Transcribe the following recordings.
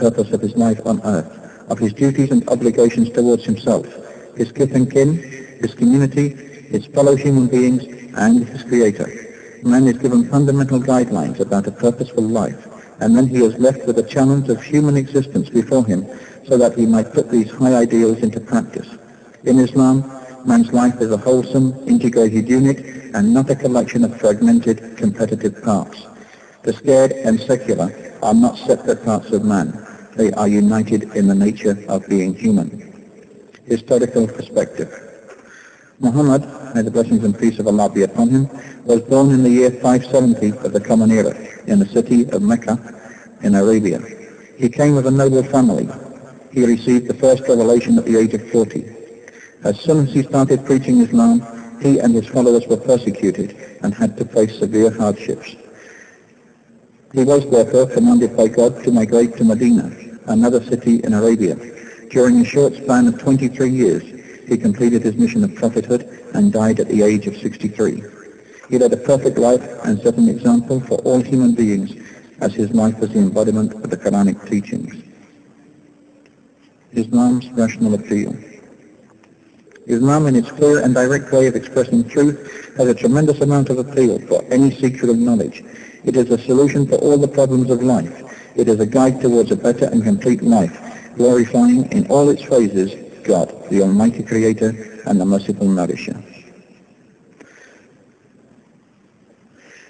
purpose of his life on earth, of his duties and obligations towards himself, his kith and kin, his community, his fellow human beings, and his Creator. Man is given fundamental guidelines about a purposeful life, and then he is left with the challenge of human existence before him so that he might put these high ideals into practice. In Islam, man's life is a wholesome, integrated unit and not a collection of fragmented, competitive parts. The scared and secular are not separate parts of man. They are united in the nature of being human. Historical perspective. Muhammad, may the blessings and peace of Allah be upon him, was born in the year 570 of the Common Era in the city of Mecca in Arabia. He came of a noble family. He received the first revelation at the age of 40. As soon as he started preaching Islam, he and his followers were persecuted and had to face severe hardships. He was therefore commanded by God to migrate to Medina, another city in Arabia. During a short span of 23 years, he completed his mission of prophethood and died at the age of 63. He led a perfect life and set an example for all human beings, as his life was the embodiment of the Quranic teachings. Islam's rational appeal. Islam, in its clear and direct way of expressing truth, has a tremendous amount of appeal for any seeker of knowledge. It is a solution for all the problems of life. It is a guide towards a better and complete life, glorifying in all its phases God, the Almighty Creator and the Merciful Nourisher.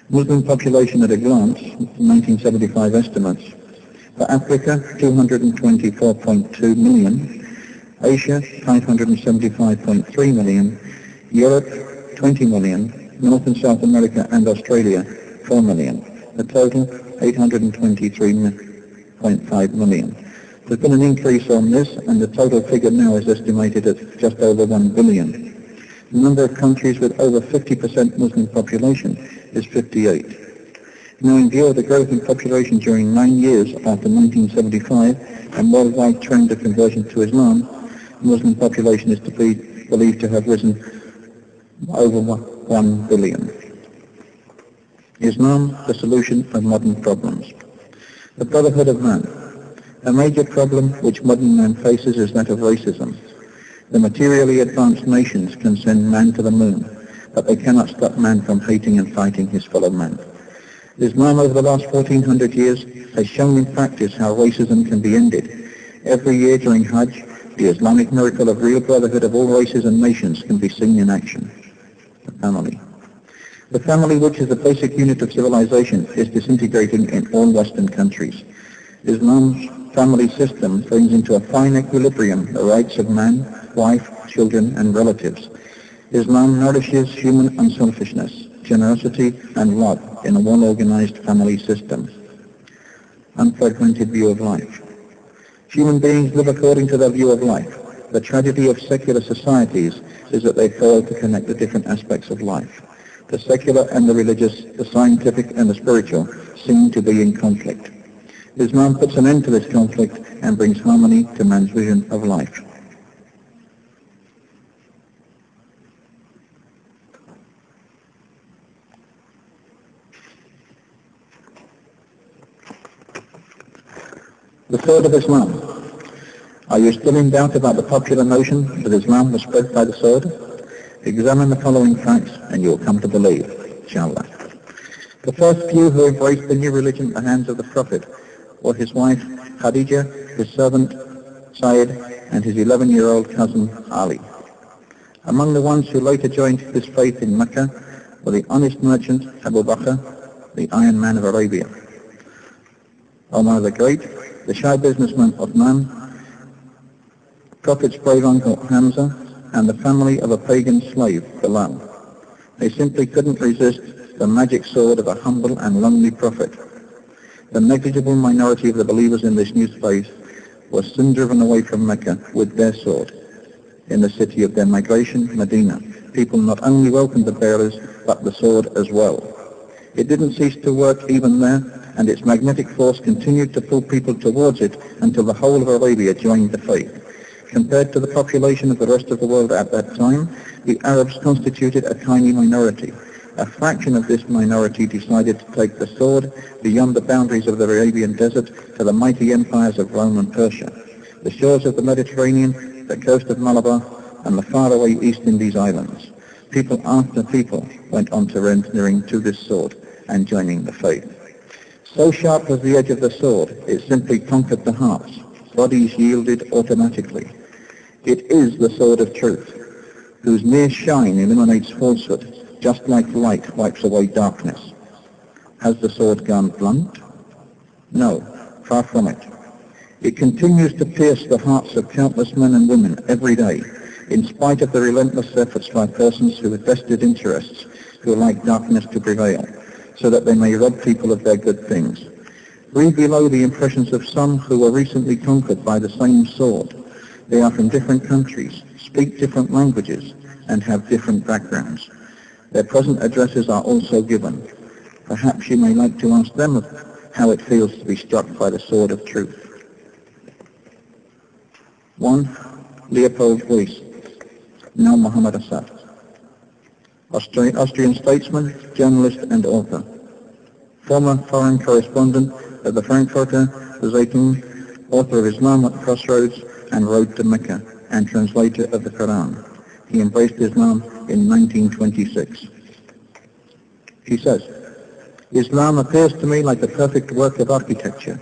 Muslim population at a glance, 1975 estimates. For Africa, 224.2 million. Asia, 575.3 million. Europe, 20 million. North and South America and Australia, 4 million. The total, 823.5 million. There's been an increase on this, and the total figure now is estimated at just over 1 billion. The number of countries with over 50% Muslim population is 58. Now, in view of the growth in population during 9 years after 1975 and worldwide trend of conversion to Islam, Muslim population is to be believed to have risen over 1 billion. Islam, the solution of modern problems. The brotherhood of man. A major problem which modern man faces is that of racism. The materially advanced nations can send man to the moon, but they cannot stop man from hating and fighting his fellow man. Islam over the last 1400 years has shown in practice how racism can be ended. Every year during Hajj, the Islamic miracle of real brotherhood of all races and nations can be seen in action. The family. The family, which is the basic unit of civilization, is disintegrating in all Western countries. Islam's family system brings into a fine equilibrium the rights of man, wife, children, and relatives. Islam nourishes human unselfishness, generosity, and love in a well-organized family system. Unfragmented view of life. Human beings live according to their view of life. The tragedy of secular societies is that they fail to connect the different aspects of life. The secular and the religious, the scientific and the spiritual seem to be in conflict. Islam puts an end to this conflict and brings harmony to man's vision of life. The sword of Islam. Are you still in doubt about the popular notion that Islam was spread by the sword? Examine the following facts and you will come to believe, inshallah. The first few who embraced the new religion at the hands of the Prophet were his wife Khadija, his servant Sayyid, and his 11-year-old cousin Ali. Among the ones who later joined his faith in Mecca were the honest merchant Abu Bakr, the Iron Man of Arabia, Omar the Great, the shy businessman Uthman, Prophet's brave uncle Hamza, and the family of a pagan slave, Bilal. They simply couldn't resist the magic sword of a humble and lonely prophet. The negligible minority of the believers in this new faith were soon driven away from Mecca with their sword. In the city of their migration, Medina, people not only welcomed the bearers, but the sword as well. It didn't cease to work even there, and its magnetic force continued to pull people towards it until the whole of Arabia joined the faith. Compared to the population of the rest of the world at that time, the Arabs constituted a tiny minority. a fraction of this minority decided to take the sword beyond the boundaries of the Arabian desert to the mighty empires of Rome and Persia, the shores of the Mediterranean, the coast of Malabar, and the faraway East Indies islands. People after people went on surrendering to this sword and joining the faith. So sharp was the edge of the sword, it simply conquered the hearts. Bodies yielded automatically. It is the sword of truth, whose mere shine eliminates falsehood, just like light wipes away darkness. Has the sword gone blunt? No, far from it. It continues to pierce the hearts of countless men and women every day, in spite of the relentless efforts by persons who have vested interests, who like darkness to prevail, so that they may rob people of their good things. Read below the impressions of some who were recently conquered by the same sword. They are from different countries, speak different languages, and have different backgrounds. Their present addresses are also given. Perhaps you may like to ask them how it feels to be struck by the sword of truth. 1. Leopold Weiss, now Muhammad Assad. Austrian statesman, journalist and author. Former foreign correspondent of the Frankfurter Zeitung, author of Islam at Crossroads and Road to Mecca, and translator of the Quran. He embraced Islam in 1926. He says, Islam appears to me like a perfect work of architecture.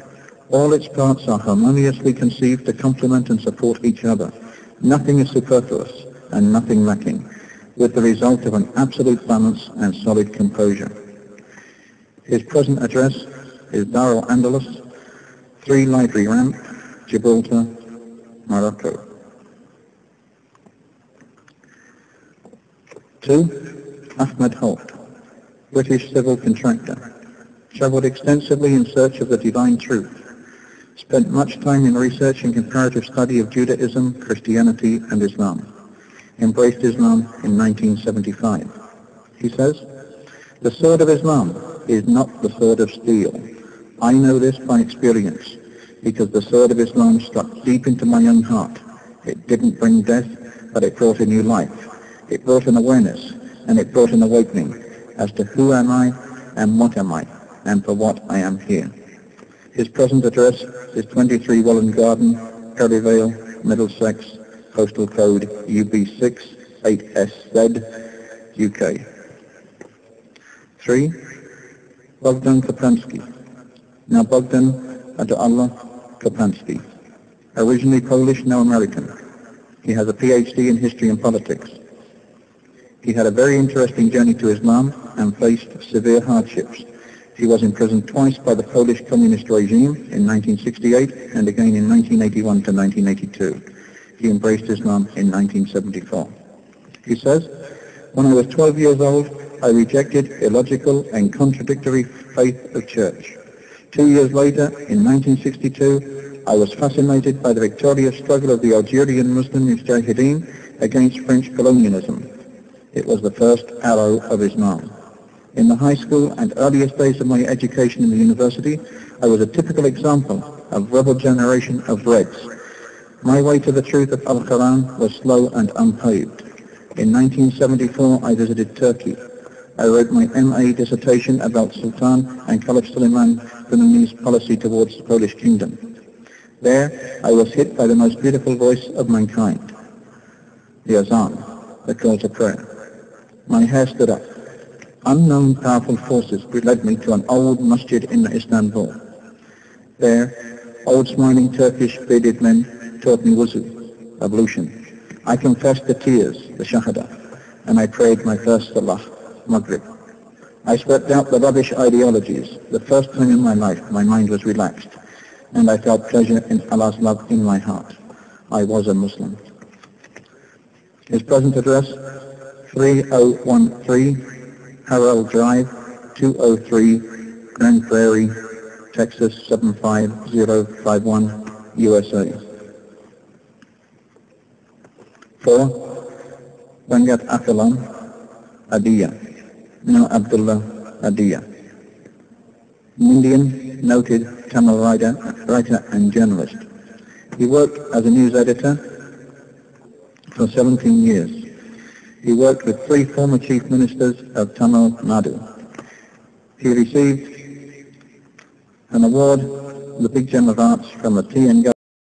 All its parts are harmoniously conceived to complement and support each other. Nothing is superfluous and nothing lacking, with the result of an absolute balance and solid composure. His present address is Dar al-Andalus, 3 Library Ramp, Gibraltar, Morocco. 2. Ahmed Holt, British civil contractor. Travelled extensively in search of the divine truth. Spent much time in research and comparative study of Judaism, Christianity and Islam. Embraced Islam in 1975. He says, the sword of Islam is not the sword of steel. I know this by experience, because the sword of Islam struck deep into my own heart. It didn't bring death, but it brought a new life. It brought an awareness, and it brought an awakening as to who am I, and what am I, and for what I am here. His present address is 23 Welland Garden, Perryvale, Middlesex, postal code UB6 8SZ, UK. 3. Bogdan Kopansky, now Bogdan Adollah Kopansky, originally Polish, now American. He has a PhD in history and politics. He had a very interesting journey to Islam and faced severe hardships. He was imprisoned twice by the Polish communist regime in 1968 and again in 1981 to 1982. He embraced Islam in 1974. He says, when I was 12 years old, I rejected illogical and contradictory faith of church. 2 years later, in 1962, I was fascinated by the victorious struggle of the Algerian Muslim Mujahideen against French colonialism. It was the first arrow of Islam. In the high school and earliest days of my education in the university, I was a typical example of rebel generation of Reds. My way to the truth of Al-Quran was slow and unpaved. In 1974, I visited Turkey. I wrote my MA dissertation about Sultan and Caliph Suleiman Brunini's policy towards the Polish kingdom. There, I was hit by the most beautiful voice of mankind, the Azan, the call to prayer. My hair stood up. Unknown powerful forces led me to an old masjid in Istanbul. There, old smiling Turkish bearded men taught me wuzu, ablution. I confessed the tears, the shahada, and I prayed my first salah, Maghrib. I swept out the rubbish ideologies. The first time in my life, my mind was relaxed, and I felt pleasure in Allah's love in my heart. I was a Muslim. His present address, 3013 Harold Drive, 203 Grand Prairie, Texas 75051, USA. 4. Bangat Akalam Adiya, now Abdullah Adiya. Indian, noted Tamil writer and journalist. He worked as a news editor for 17 years. He worked with 3 former chief ministers of Tamil Nadu. He received an award, the Big Gem of Arts, from the TN